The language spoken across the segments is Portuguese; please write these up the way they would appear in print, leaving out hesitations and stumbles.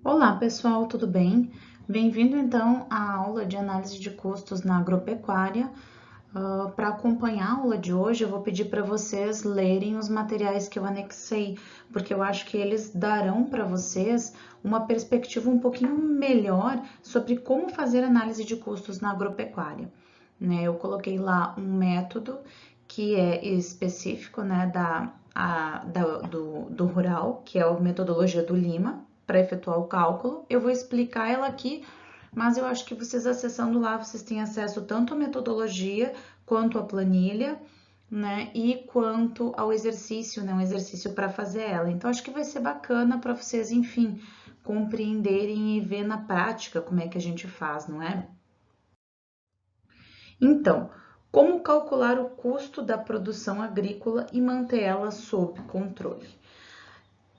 Olá pessoal, tudo bem? Bem-vindo então à aula de análise de custos na agropecuária. Para acompanhar a aula de hoje, eu vou pedir para vocês lerem os materiais que eu anexei, porque eu acho que eles darão para vocês uma perspectiva um pouquinho melhor sobre como fazer análise de custos na agropecuária. Né? Eu coloquei lá um método que é específico, né, do rural, que é a metodologia do Lima, para efetuar o cálculo. Eu vou explicar ela aqui, mas eu acho que vocês acessando lá, vocês têm acesso tanto à metodologia quanto à planilha, né, e quanto ao exercício, né, um exercício para fazer ela. Então, acho que vai ser bacana para vocês, enfim, compreenderem e ver na prática como é que a gente faz, não é? Então, como calcular o custo da produção agrícola e manter ela sob controle?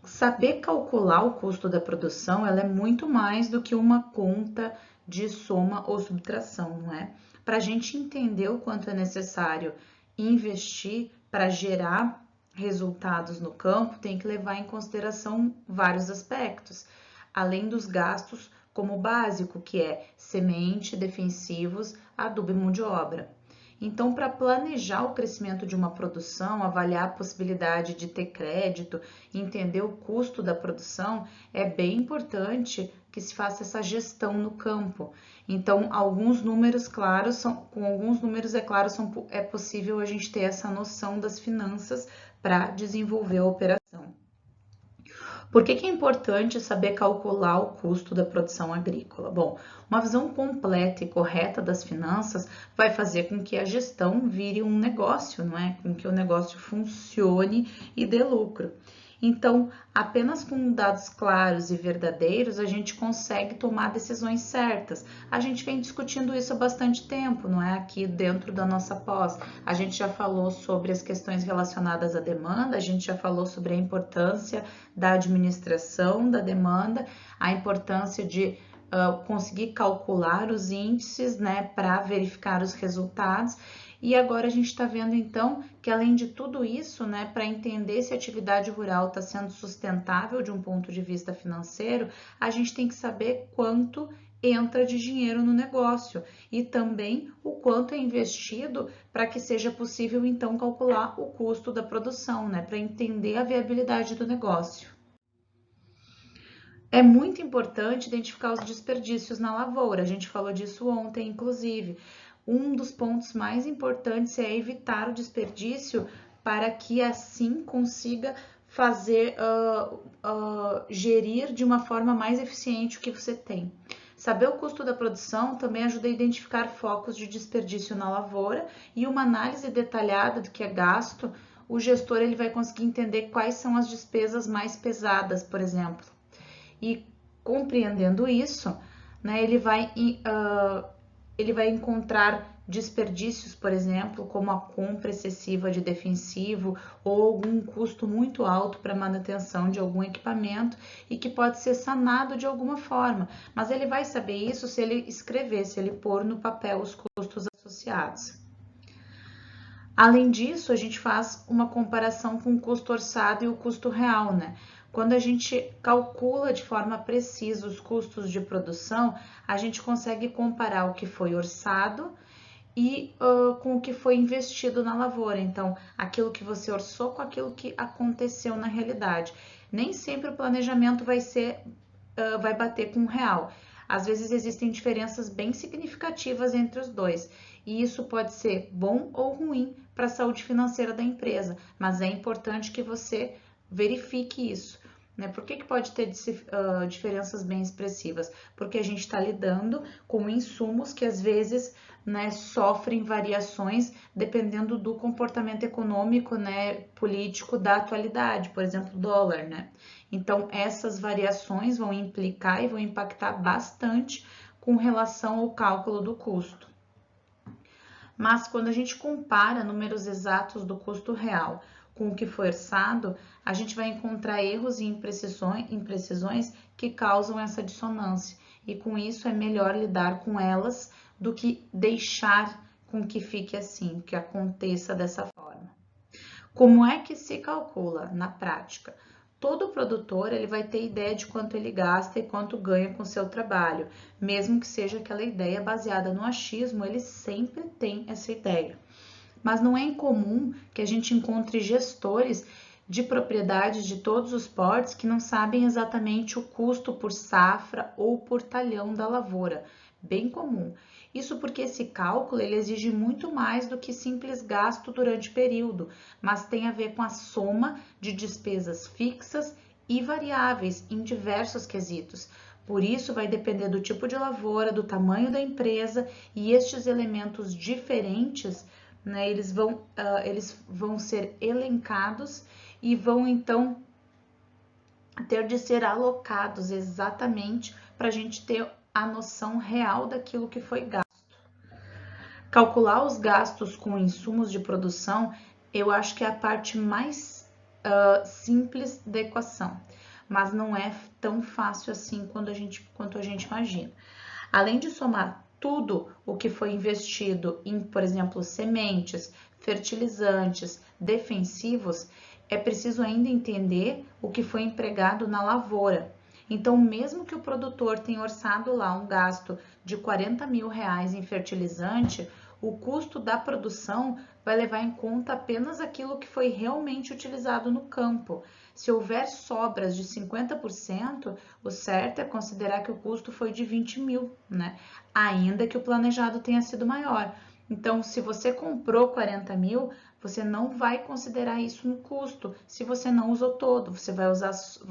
Saber calcular o custo da produção, ela é muito mais do que uma conta de soma ou subtração, não é? Para a gente entender o quanto é necessário investir para gerar resultados no campo, tem que levar em consideração vários aspectos, além dos gastos como básico, que é semente, defensivos, adubo e mão de obra. Então, para planejar o crescimento de uma produção, avaliar a possibilidade de ter crédito, entender o custo da produção, é bem importante que se faça essa gestão no campo. Então, alguns números claros com alguns números é possível a gente ter essa noção das finanças para desenvolver a operação. Por que é importante saber calcular o custo da produção agrícola? Bom, uma visão completa e correta das finanças vai fazer com que a gestão vire um negócio, não é? Com que o negócio funcione e dê lucro. Então, apenas com dados claros e verdadeiros a gente consegue tomar decisões certas. A gente vem discutindo isso há bastante tempo, não é? Aqui dentro da nossa pós. A gente já falou sobre as questões relacionadas à demanda, a gente já falou sobre a importância da administração da demanda, a importância de conseguir calcular os índices, né, para verificar os resultados. E agora a gente está vendo então que além de tudo isso, né, para entender se a atividade rural está sendo sustentável de um ponto de vista financeiro, a gente tem que saber quanto entra de dinheiro no negócio e também o quanto é investido para que seja possível então calcular o custo da produção, né, para entender a viabilidade do negócio. É muito importante identificar os desperdícios na lavoura. A gente falou disso ontem, inclusive. Um dos pontos mais importantes é evitar o desperdício para que assim consiga fazer gerir de uma forma mais eficiente o que você tem. Saber o custo da produção também ajuda a identificar focos de desperdício na lavoura e uma análise detalhada do que é gasto, o gestor ele vai conseguir entender quais são as despesas mais pesadas, por exemplo. E compreendendo isso, né, ele vai encontrar desperdícios, por exemplo, como a compra excessiva de defensivo ou algum custo muito alto para manutenção de algum equipamento e que pode ser sanado de alguma forma. Mas ele vai saber isso se ele escrever, se ele pôr no papel os custos associados. Além disso, a gente faz uma comparação com o custo orçado e o custo real, né? Quando a gente calcula de forma precisa os custos de produção, a gente consegue comparar o que foi orçado e com o que foi investido na lavoura. Então, aquilo que você orçou com aquilo que aconteceu na realidade. Nem sempre o planejamento vai bater com o real. Às vezes existem diferenças bem significativas entre os dois, e isso pode ser bom ou ruim para a saúde financeira da empresa, mas é importante que você verifique isso. Né? Por que pode ter diferenças bem expressivas? Porque a gente está lidando com insumos que às vezes, né, sofrem variações dependendo do comportamento econômico, né, político da atualidade, por exemplo, o dólar, né? Então, essas variações vão implicar e vão impactar bastante com relação ao cálculo do custo. Mas quando a gente compara números exatos do custo real com o que foi orçado, a gente vai encontrar erros e imprecisões que causam essa dissonância. E com isso é melhor lidar com elas do que deixar com que fique assim, que aconteça dessa forma. Como é que se calcula na prática? todo produtor ele vai ter ideia de quanto ele gasta e quanto ganha com o seu trabalho. Mesmo que seja aquela ideia baseada no achismo, ele sempre tem essa ideia. Mas não é incomum que a gente encontre gestores de propriedades de todos os portes que não sabem exatamente o custo por safra ou por talhão da lavoura. Bem comum. Isso porque esse cálculo ele exige muito mais do que simples gasto durante o período, mas tem a ver com a soma de despesas fixas e variáveis em diversos quesitos. Por isso, vai depender do tipo de lavoura, do tamanho da empresa e estes elementos diferentes, né, eles vão ser elencados e vão então ter de ser alocados exatamente para a gente ter a noção real daquilo que foi gasto. Calcular os gastos com insumos de produção, eu acho que é a parte mais simples da equação, mas não é tão fácil assim quanto a gente imagina. Além de somar tudo o que foi investido em, por exemplo, sementes, fertilizantes, defensivos, é preciso ainda entender o que foi empregado na lavoura. Então, mesmo que o produtor tenha orçado lá um gasto de 40 mil reais em fertilizante, o custo da produção vai levar em conta apenas aquilo que foi realmente utilizado no campo. Se houver sobras de 50%, o certo é considerar que o custo foi de 20 mil, né? Ainda que o planejado tenha sido maior. Então, se você comprou 40 mil, você não vai considerar isso no custo, se você não usou todo. Você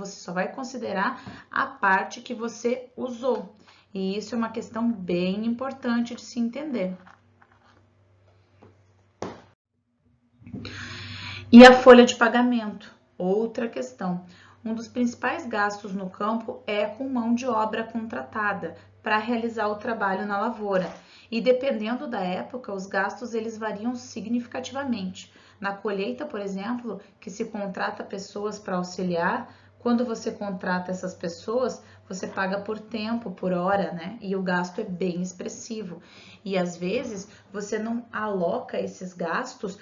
só vai considerar a parte que você usou. E isso é uma questão bem importante de se entender. E a folha de pagamento, outra questão. Um dos principais gastos no campo é com mão de obra contratada para realizar o trabalho na lavoura. E dependendo da época, os gastos eles variam significativamente. Na colheita, por exemplo, que se contrata pessoas para auxiliar, quando você contrata essas pessoas, você paga por tempo, por hora, né? E o gasto é bem expressivo. E às vezes você não aloca esses gastos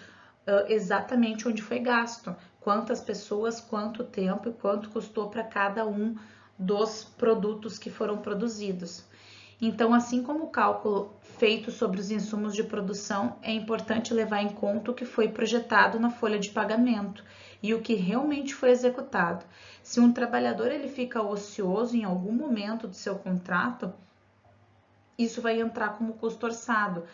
exatamente onde foi gasto, quantas pessoas, quanto tempo e quanto custou para cada um dos produtos que foram produzidos. Então, assim como o cálculo feito sobre os insumos de produção, é importante levar em conta o que foi projetado na folha de pagamento e o que realmente foi executado. Se um trabalhador ele fica ocioso em algum momento do seu contrato, isso vai entrar como custo orçado,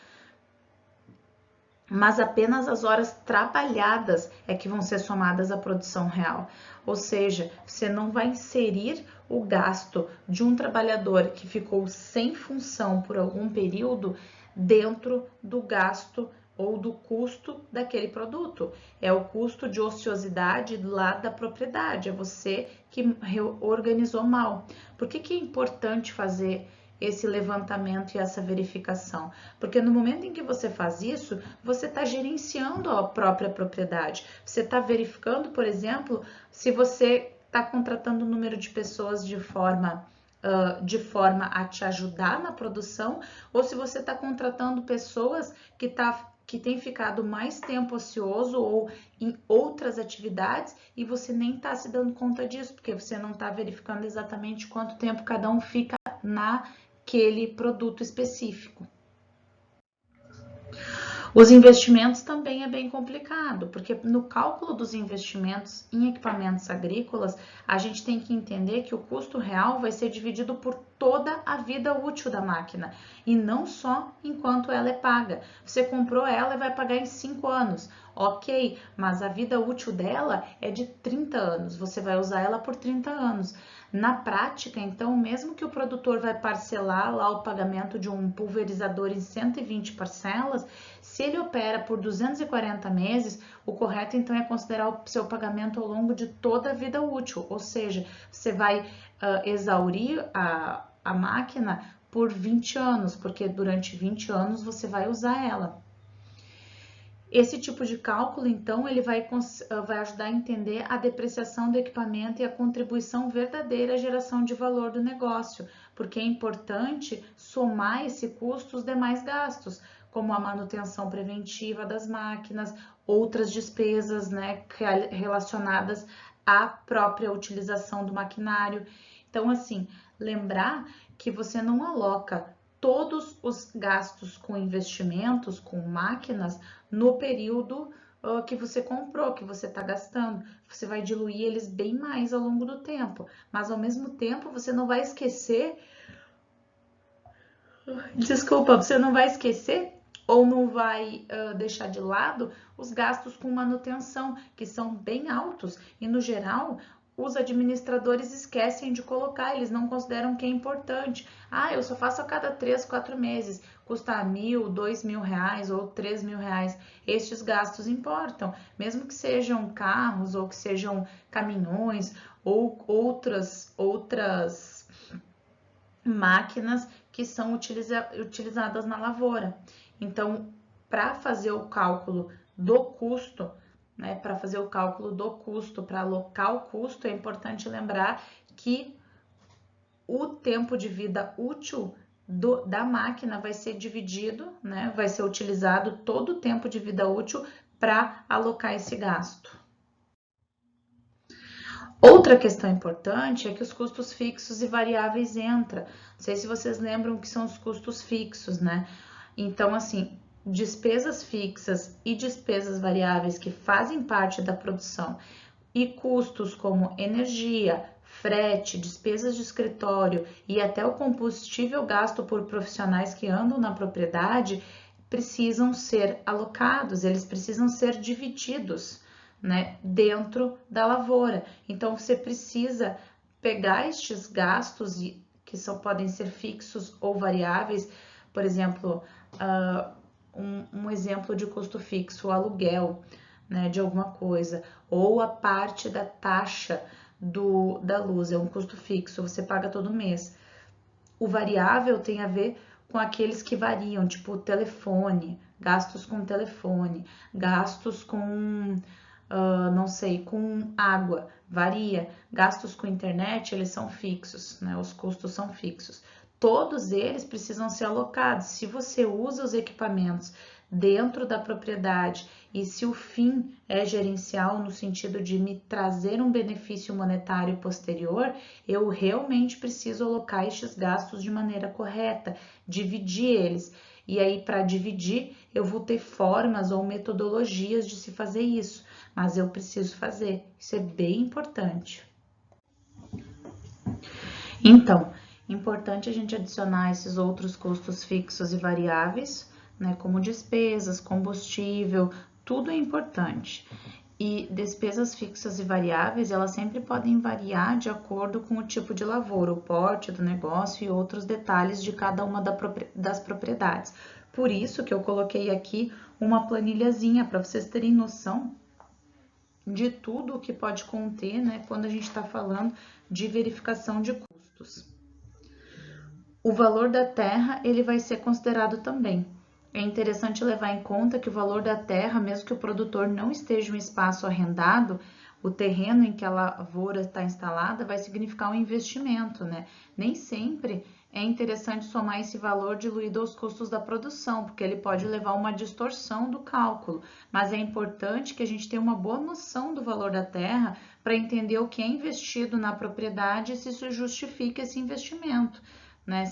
mas apenas as horas trabalhadas é que vão ser somadas à produção real. Ou seja, você não vai inserir o gasto de um trabalhador que ficou sem função por algum período dentro do gasto ou do custo daquele produto. É o custo de ociosidade lá da propriedade, é você que organizou mal. Por que é importante fazer esse levantamento e essa verificação? Porque no momento em que você faz isso, você está gerenciando a própria propriedade. Você está verificando, por exemplo, se você está contratando o número de pessoas de forma a te ajudar na produção, ou se você está contratando pessoas que têm ficado mais tempo ocioso ou em outras atividades e você nem está se dando conta disso, porque você não está verificando exatamente quanto tempo cada um fica naquele produto específico. Os investimentos também é bem complicado, porque no cálculo dos investimentos em equipamentos agrícolas, a gente tem que entender que o custo real vai ser dividido por toda a vida útil da máquina e não só enquanto ela é paga. Você comprou ela e vai pagar em 5 anos, ok, mas a vida útil dela é de 30 anos, você vai usar ela por 30 anos. Na prática, então, mesmo que o produtor vai parcelar lá o pagamento de um pulverizador em 120 parcelas, se ele opera por 240 meses, o correto então é considerar o seu pagamento ao longo de toda a vida útil, ou seja, você vai exaurir a máquina por 20 anos, porque durante 20 anos você vai usar ela. Esse tipo de cálculo, então, ele vai ajudar a entender a depreciação do equipamento e a contribuição verdadeira à geração de valor do negócio, porque é importante somar esse custo aos demais gastos, como a manutenção preventiva das máquinas, outras despesas, né, relacionadas a própria utilização do maquinário. Então, assim, lembrar que você não aloca todos os gastos com investimentos, com máquinas, no período que você comprou, que você está gastando. Você vai diluir eles bem mais ao longo do tempo, mas ao mesmo tempo você não vai esquecer, você não vai esquecer ou não vai deixar de lado os gastos com manutenção, que são bem altos e, no geral, os administradores esquecem de colocar, eles não consideram que é importante. Ah, eu só faço a cada 3, 4 meses, custa R$1.000, R$2.000 ou R$3.000. Estes gastos importam, mesmo que sejam carros ou que sejam caminhões ou outras máquinas que são utilizadas na lavoura. Então, para fazer o cálculo do custo, né, para alocar o custo, é importante lembrar que o tempo de vida útil da máquina vai ser dividido, né, vai ser utilizado todo o tempo de vida útil para alocar esse gasto. Outra questão importante é que os custos fixos e variáveis entram. Não sei se vocês lembram o que são os custos fixos, né? Então, assim, despesas fixas e despesas variáveis que fazem parte da produção e custos como energia, frete, despesas de escritório e até o combustível gasto por profissionais que andam na propriedade precisam ser alocados, eles precisam ser divididos, né, dentro da lavoura. Então, você precisa pegar estes gastos que podem ser fixos ou variáveis, por exemplo, um exemplo de custo fixo, o aluguel, né, de alguma coisa, ou a parte da taxa da luz, é um custo fixo, você paga todo mês. O variável tem a ver com aqueles que variam, tipo telefone, gastos com telefone, gastos com não sei, com água, varia. Gastos com internet, eles são fixos, né? Os custos são fixos. Todos eles precisam ser alocados. Se você usa os equipamentos dentro da propriedade e se o fim é gerencial no sentido de me trazer um benefício monetário posterior, eu realmente preciso alocar estes gastos de maneira correta, dividir eles. E aí, para dividir, eu vou ter formas ou metodologias de se fazer isso, mas eu preciso fazer. Isso é bem importante. Então, importante a gente adicionar esses outros custos fixos e variáveis, né, como despesas, combustível, tudo é importante. E despesas fixas e variáveis, elas sempre podem variar de acordo com o tipo de lavoura, o porte do negócio e outros detalhes de cada uma das propriedades. Por isso que eu coloquei aqui uma planilhazinha para vocês terem noção de tudo o que pode conter, né, quando a gente está falando de verificação de custos. O valor da terra, ele vai ser considerado também. É interessante levar em conta que o valor da terra, mesmo que o produtor não esteja em um espaço arrendado, o terreno em que a lavoura está instalada vai significar um investimento, né? Nem sempre é interessante somar esse valor diluído aos custos da produção, porque ele pode levar a uma distorção do cálculo. Mas é importante que a gente tenha uma boa noção do valor da terra para entender o que é investido na propriedade e se isso justifica esse investimento, né?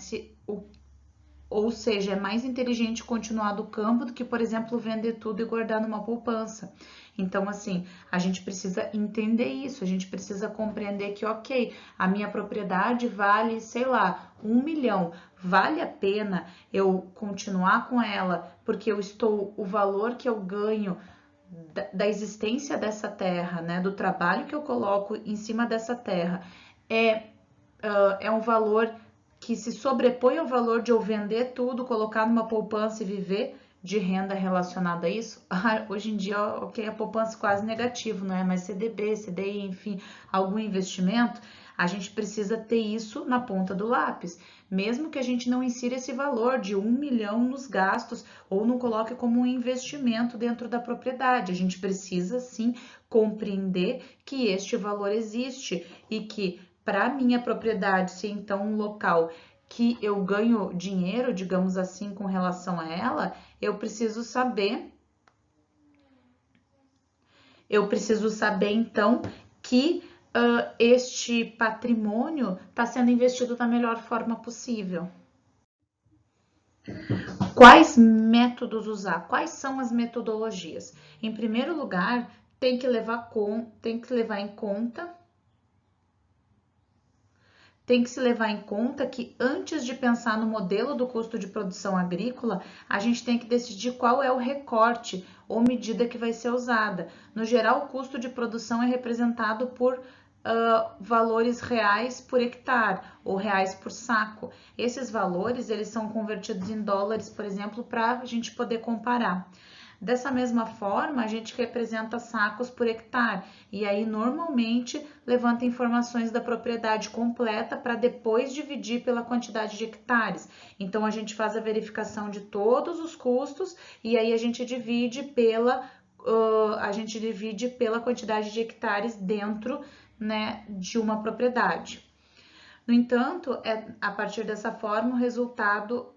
Ou seja, é mais inteligente continuar do campo do que, por exemplo, vender tudo e guardar numa poupança. Então, assim, a gente precisa entender isso, a gente precisa compreender que, ok, a minha propriedade vale, sei lá, 1 milhão. Vale a pena eu continuar com ela porque o valor que eu ganho da existência dessa terra, né, do trabalho que eu coloco em cima dessa terra, é um valor que se sobrepõe ao valor de eu vender tudo, colocar numa poupança e viver de renda relacionada a isso. Hoje em dia, ok, a poupança é quase negativo, não é? Mas CDB, CDI, enfim, algum investimento, a gente precisa ter isso na ponta do lápis. Mesmo que a gente não insira esse valor de 1 milhão nos gastos ou não coloque como um investimento dentro da propriedade, a gente precisa sim compreender que este valor existe e que para minha propriedade ser então um local que eu ganho dinheiro, digamos assim, com relação a ela, eu preciso saber então que este patrimônio está sendo investido da melhor forma possível. Quais métodos usar? Quais são as metodologias? Em primeiro lugar, tem que levar em conta que antes de pensar no modelo do custo de produção agrícola, a gente tem que decidir qual é o recorte ou medida que vai ser usada. No geral, o custo de produção é representado por valores reais por hectare ou reais por saco. Esses valores eles são convertidos em dólares, por exemplo, para a gente poder comparar. Dessa mesma forma, a gente representa sacos por hectare e aí normalmente levanta informações da propriedade completa para depois dividir pela quantidade de hectares. Então a gente faz a verificação de todos os custos e aí a gente divide pela quantidade de hectares dentro, né, de uma propriedade. No entanto, a partir dessa forma, o resultado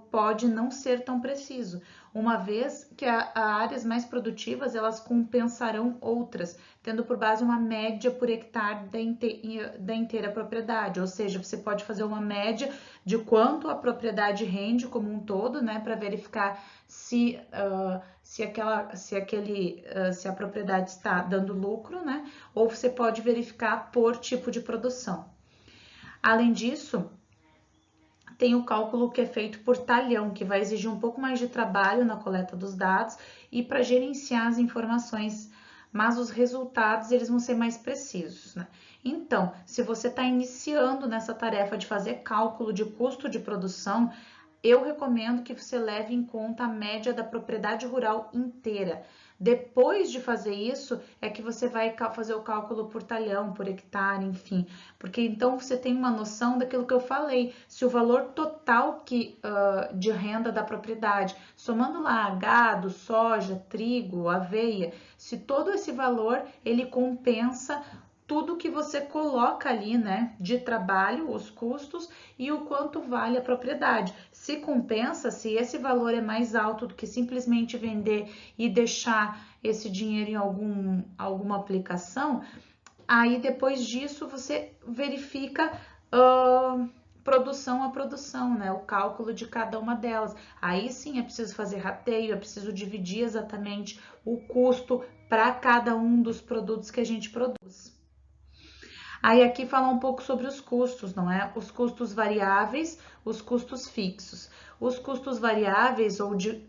pode não ser tão preciso, uma vez que áreas mais produtivas elas compensarão outras, tendo por base uma média por hectare da inteira propriedade, ou seja, você pode fazer uma média de quanto a propriedade rende como um todo, né, para verificar se a propriedade está dando lucro, né, ou você pode verificar por tipo de produção. Além disso, tem o cálculo que é feito por talhão, que vai exigir um pouco mais de trabalho na coleta dos dados e para gerenciar as informações, mas os resultados eles vão ser mais precisos, né? Então, se você está iniciando nessa tarefa de fazer cálculo de custo de produção, eu recomendo que você leve em conta a média da propriedade rural inteira. Depois de fazer isso, é que você vai fazer o cálculo por talhão, por hectare, enfim. Porque então você tem uma noção daquilo que eu falei. Se o valor total de renda da propriedade, somando lá gado, soja, trigo, aveia, se todo esse valor ele compensa tudo que você coloca ali, né, de trabalho, os custos e o quanto vale a propriedade. Se compensa, se esse valor é mais alto do que simplesmente vender e deixar esse dinheiro em alguma aplicação, aí depois disso você verifica produção a produção, né, o cálculo de cada uma delas. Aí sim é preciso fazer rateio, é preciso dividir exatamente o custo para cada um dos produtos que a gente produz. Aí aqui fala um pouco sobre os custos, não é? Os custos variáveis, os custos fixos. Os custos variáveis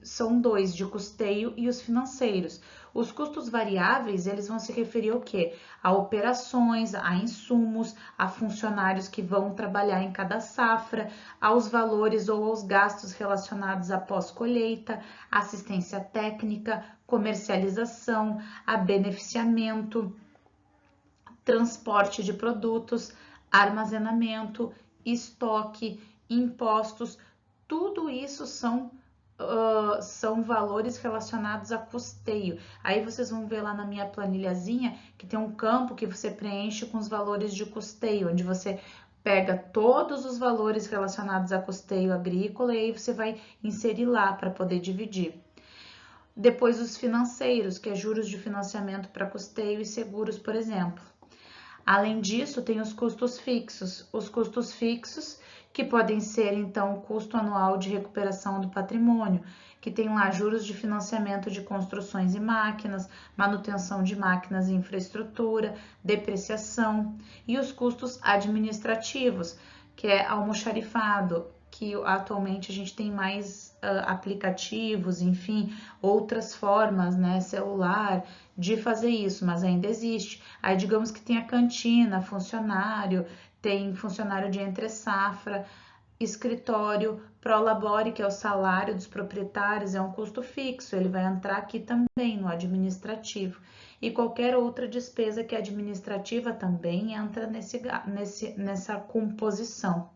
são dois, de custeio e os financeiros. Os custos variáveis, eles vão se referir ao quê? A operações, a insumos, a funcionários que vão trabalhar em cada safra, aos valores ou aos gastos relacionados à pós-colheita, assistência técnica, comercialização, a beneficiamento, transporte de produtos, armazenamento, estoque, impostos, tudo isso são valores relacionados a custeio. Aí vocês vão ver lá na minha planilhazinha que tem um campo que você preenche com os valores de custeio, onde você pega todos os valores relacionados a custeio agrícola e aí você vai inserir lá para poder dividir. Depois os financeiros, que é juros de financiamento para custeio e seguros, por exemplo. Além disso, tem os custos fixos. Os custos fixos, que podem ser, então, o custo anual de recuperação do patrimônio, que tem lá juros de financiamento de construções e máquinas, manutenção de máquinas e infraestrutura, depreciação, e os custos administrativos, que é almoxarifado, que atualmente a gente tem mais aplicativos, enfim, outras formas, né, celular, de fazer isso, mas ainda existe. Aí digamos que tem a cantina, funcionário, tem funcionário de entre safra, escritório, prolabore, que é o salário dos proprietários, é um custo fixo, ele vai entrar aqui também no administrativo. E qualquer outra despesa que é administrativa também entra nessa composição.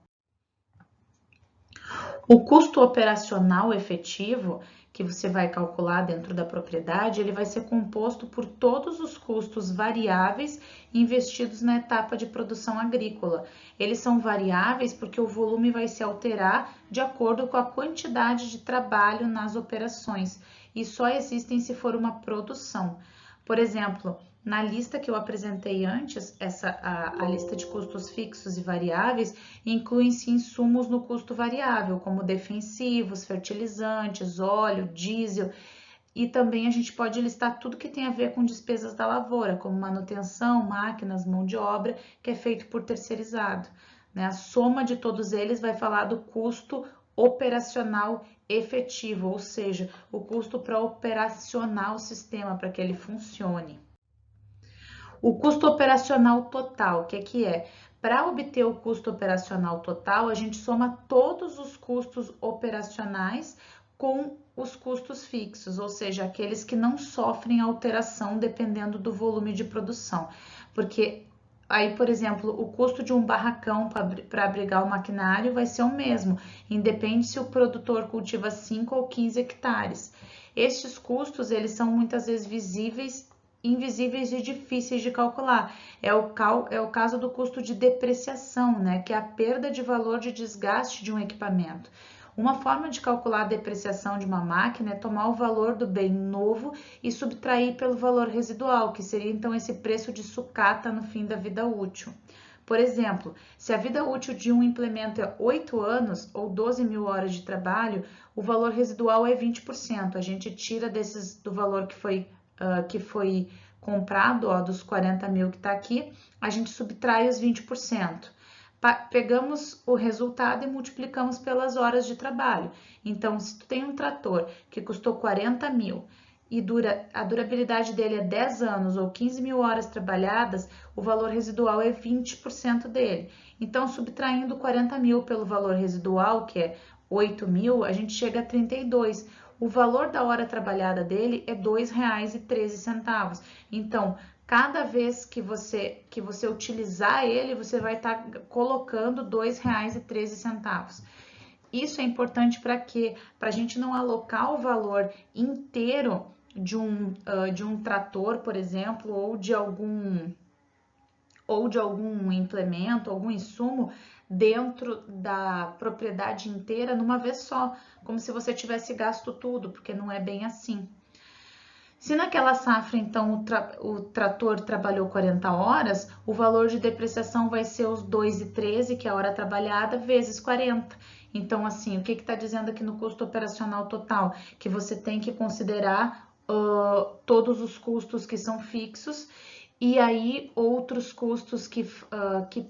O custo operacional efetivo que você vai calcular dentro da propriedade, ele vai ser composto por todos os custos variáveis investidos na etapa de produção agrícola. Eles são variáveis porque o volume vai se alterar de acordo com a quantidade de trabalho nas operações e só existem se for uma produção. Por exemplo, Na lista que eu apresentei antes, a lista de custos fixos e variáveis, incluem-se insumos no custo variável, como defensivos, fertilizantes, óleo, diesel, e também a gente pode listar tudo que tem a ver com despesas da lavoura, como manutenção, máquinas, mão de obra, que é feito por terceirizado, né? A soma de todos eles vai falar do custo operacional efetivo, ou seja, o custo para operacionar o sistema, para que ele funcione. O custo operacional total, o que é? Para obter o custo operacional total, a gente soma todos os custos operacionais com os custos fixos, ou seja, aqueles que não sofrem alteração dependendo do volume de produção. Porque aí, por exemplo, o custo de um barracão para abrigar o maquinário vai ser o mesmo, independe se o produtor cultiva 5 ou 15 hectares. Estes custos, eles são muitas vezes visíveis, invisíveis e difíceis de calcular. É o caso do custo de depreciação, né, que é a perda de valor de desgaste de um equipamento. Uma forma de calcular a depreciação de uma máquina é tomar o valor do bem novo e subtrair pelo valor residual, que seria então esse preço de sucata no fim da vida útil. Por exemplo, se a vida útil de um implemento é 8 anos ou 12 mil horas de trabalho, o valor residual é 20%. A gente tira do valor que foi comprado, ó, dos 40 mil que está aqui, a gente subtrai os 20%. Pegamos o resultado e multiplicamos pelas horas de trabalho. Então, se tu tem um trator que custou 40 mil e a durabilidade dele é 10 anos ou 15 mil horas trabalhadas, o valor residual é 20% dele. Então, subtraindo 40 mil pelo valor residual, que é 8 mil, a gente chega a 32. O valor da hora trabalhada dele é R$ 2,13. Então, cada vez que você utilizar ele, você vai estar colocando R$ 2,13. Isso é importante para quê? Para a gente não alocar o valor inteiro de um trator, por exemplo, ou de algum implemento, algum insumo dentro da propriedade inteira numa vez só, como se você tivesse gasto tudo, porque não é bem assim. Se naquela safra, então, o trator trabalhou 40 horas, o valor de depreciação vai ser os 2,13, que é a hora trabalhada, vezes 40. Então, assim, o que está dizendo aqui no custo operacional total? Que você tem que considerar todos os custos que são fixos e aí outros custos que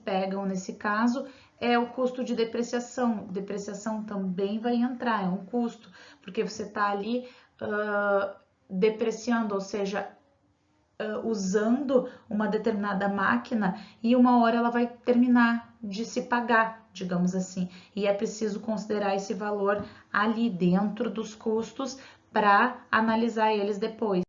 pegam nesse caso é o custo de depreciação. Depreciação também vai entrar, é um custo, porque você está ali depreciando, ou seja, usando uma determinada máquina e uma hora ela vai terminar de se pagar, digamos assim, e é preciso considerar esse valor ali dentro dos custos para analisar eles depois.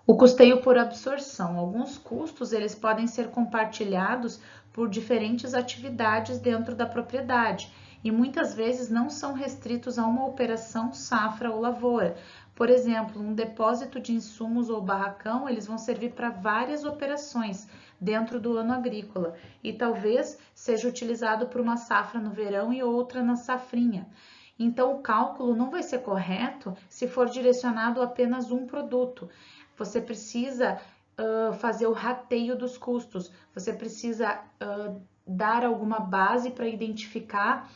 O custeio por absorção. Alguns custos eles podem ser compartilhados por diferentes atividades dentro da propriedade e muitas vezes não são restritos a uma operação, safra ou lavoura. Por exemplo, um depósito de insumos ou barracão, eles vão servir para várias operações dentro do ano agrícola e talvez seja utilizado por uma safra no verão e outra na safrinha. Então, o cálculo não vai ser correto se for direcionado a apenas um produto. Você precisa fazer o rateio dos custos, você precisa dar alguma base para identificar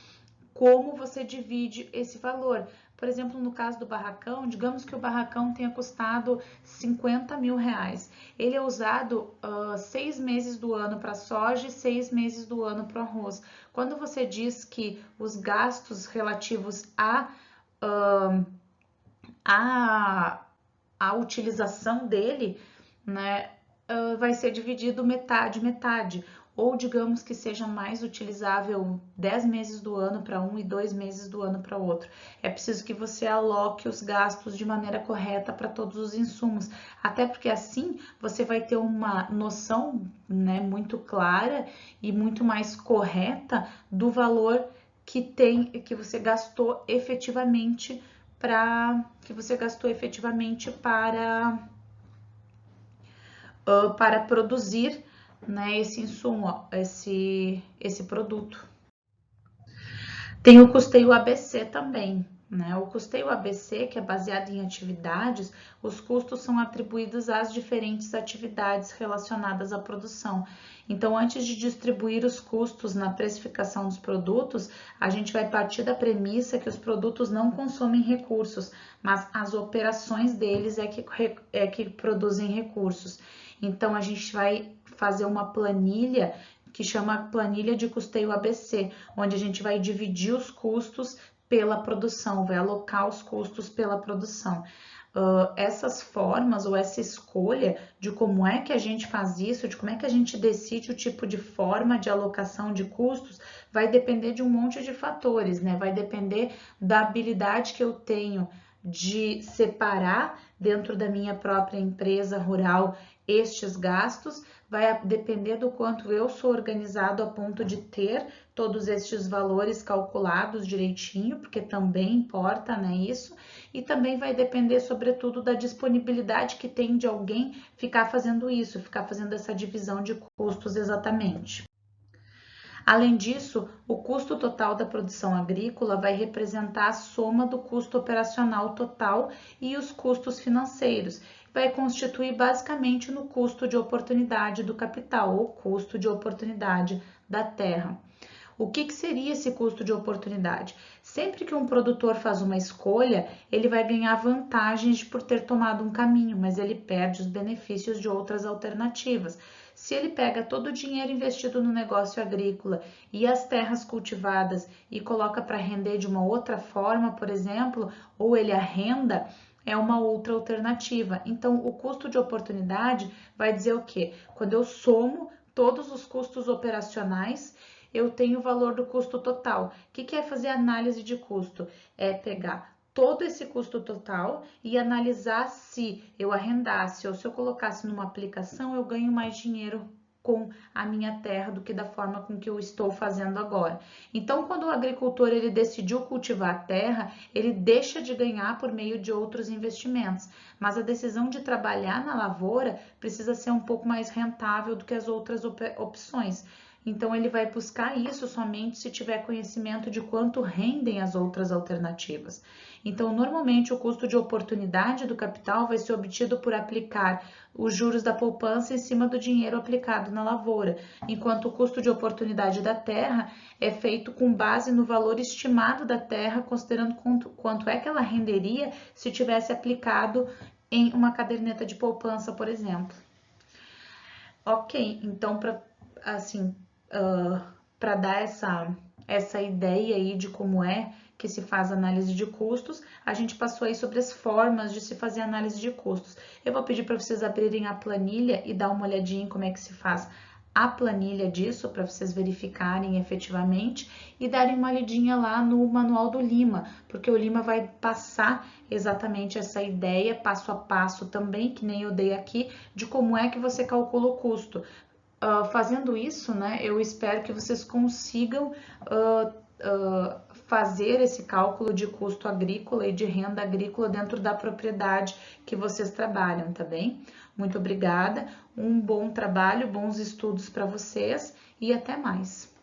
como você divide esse valor. Por exemplo, no caso do barracão, digamos que o barracão tenha custado 50 mil reais. Ele é usado 6 meses do ano para soja e 6 meses do ano para arroz. Quando você diz que os gastos relativos a utilização dele, né, vai ser dividido metade, metade. Ou digamos que seja mais utilizável 10 meses do ano para um e 2 meses do ano para outro. É preciso que você aloque os gastos de maneira correta para todos os insumos, até porque assim você vai ter uma noção, né, muito clara e muito mais correta do valor que você gastou efetivamente para produzir, né, esse insumo, esse produto. Tem o custeio ABC também. né? O custeio ABC, que é baseado em atividades, os custos são atribuídos às diferentes atividades relacionadas à produção. Então, antes de distribuir os custos na precificação dos produtos, a gente vai partir da premissa que os produtos não consomem recursos, mas as operações deles é que produzem recursos. Então, a gente vai fazer uma planilha que chama planilha de custeio ABC, onde a gente vai dividir os custos pela produção, vai alocar os custos pela produção. Essas formas ou essa escolha de como é que a gente faz isso, de como é que a gente decide o tipo de forma de alocação de custos, vai depender de um monte de fatores, né? Vai depender da habilidade que eu tenho de separar dentro da minha própria empresa rural estes gastos, vai depender do quanto eu sou organizado a ponto de ter todos estes valores calculados direitinho, porque também importa, né, isso, e também vai depender, sobretudo, da disponibilidade que tem de alguém ficar fazendo isso, ficar fazendo essa divisão de custos exatamente. Além disso, o custo total da produção agrícola vai representar a soma do custo operacional total e os custos financeiros. Vai constituir basicamente no custo de oportunidade do capital ou custo de oportunidade da terra. O que seria esse custo de oportunidade? Sempre que um produtor faz uma escolha, ele vai ganhar vantagens por ter tomado um caminho, mas ele perde os benefícios de outras alternativas. Se ele pega todo o dinheiro investido no negócio agrícola e as terras cultivadas e coloca para render de uma outra forma, por exemplo, ou ele arrenda, é uma outra alternativa. Então, o custo de oportunidade vai dizer o quê? Quando eu somo todos os custos operacionais, eu tenho o valor do custo total. O que é fazer análise de custo? É pegar todo esse custo total e analisar se eu arrendasse ou se eu colocasse numa aplicação, eu ganho mais dinheiro com a minha terra do que da forma com que eu estou fazendo agora. Então, quando o agricultor ele decidiu cultivar a terra, ele deixa de ganhar por meio de outros investimentos, mas a decisão de trabalhar na lavoura precisa ser um pouco mais rentável do que as outras opções. Então, ele vai buscar isso somente se tiver conhecimento de quanto rendem as outras alternativas. Então, normalmente, o custo de oportunidade do capital vai ser obtido por aplicar os juros da poupança em cima do dinheiro aplicado na lavoura, enquanto o custo de oportunidade da terra é feito com base no valor estimado da terra, considerando quanto é que ela renderia se tivesse aplicado em uma caderneta de poupança, por exemplo. Ok, então, para dar essa ideia aí de como é que se faz análise de custos, a gente passou aí sobre as formas de se fazer análise de custos. Eu vou pedir para vocês abrirem a planilha e dar uma olhadinha em como é que se faz a planilha disso, para vocês verificarem efetivamente e darem uma olhadinha lá no manual do Lima, porque o Lima vai passar exatamente essa ideia, passo a passo também, que nem eu dei aqui, de como é que você calcula o custo. Fazendo isso, né, eu espero que vocês consigam fazer esse cálculo de custo agrícola e de renda agrícola dentro da propriedade que vocês trabalham, tá bem? Muito obrigada, um bom trabalho, bons estudos para vocês e até mais.